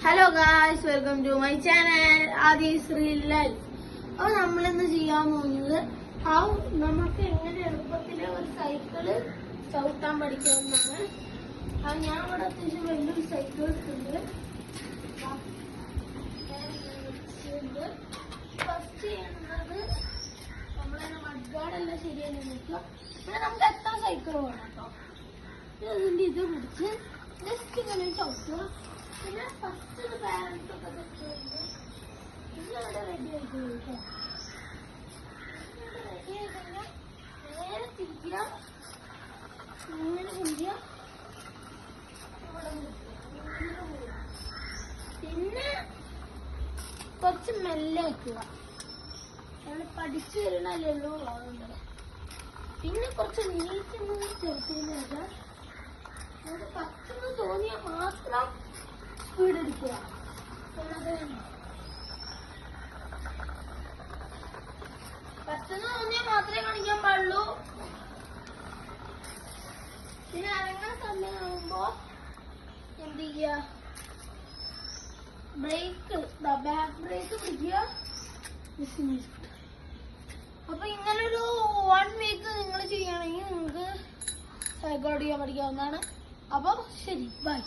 Hello guys, welcome to my channel Aadhi's real life. അപ്പോൾ നമ്മളിന്ന് ചെയ്യാൻ പോകുന്നത് നമുക്ക് എങ്ങനെ എളുപ്പത്തിൽ ഒരു സൈക്കിള് ചവിട്ടാൻ പഠിക്കാവുന്നതാണ്. ഞാൻ ഇവിടെ അത്യാവശ്യം വലിയൊരു സൈക്കിൾ എടുത്തിട്ടുണ്ട്. ഫസ്റ്റ് ചെയ്യുന്നത് നമ്മളതിനെ മഡ്ഗാർഡെല്ലാം ശരിയായി നോക്കുക. പിന്നെ നമുക്ക് എത്ര സൈക്കിൾ വേണം കേട്ടോ. ഇതിന്റെ ഇത് പിടിച്ച് ജസ്റ്റ് ഇങ്ങനെ ചവിട്ടുക. പിന്നെ ഫസ്റ്റ് പാരൻസ് ഒക്കെ തെറ്റുണ്ട്. ഇതിവിടെ റെഡി ആയിട്ട് കഴിക്കാം. റെഡി ആയി കഴിഞ്ഞാൽ നേരെ തിരിക്കുക, ഇങ്ങനെ തിരിക്കുക, പിന്നെ കുറച്ച് മെല്ലെ വെക്കുക. നമ്മൾ പഠിച്ചു വരണല്ലേ ഉള്ളൂ, അതുകൊണ്ട് പിന്നെ കുറച്ച് നീറ്റ് ചെറുത്തില്ല. നമുക്ക് പറ്റുന്ന തോന്നിയാൽ മാത്രം സ്പീഡ് എടുക്കുക. പറ്റുന്ന തോന്നിയാൽ മാത്രമേ കാണിക്കാൻ പാടുള്ളൂ. പിന്നെ ഇറങ്ങുന്ന സമയമാകുമ്പോ എന്ത് ചെയ്യുക, ബ്രേക്ക്, ബാക്ക് ബ്രേക്ക് പിടിക്കുക. അപ്പൊ ഇങ്ങനൊരു 1 വീക്ക് നിങ്ങൾ ചെയ്യുകയാണെങ്കിൽ നിങ്ങൾക്ക് സൈക്കിൾ ഓടിക്കാൻ പഠിക്കാവുന്നതാണ്. അപ്പൊ ശരി, ബൈ.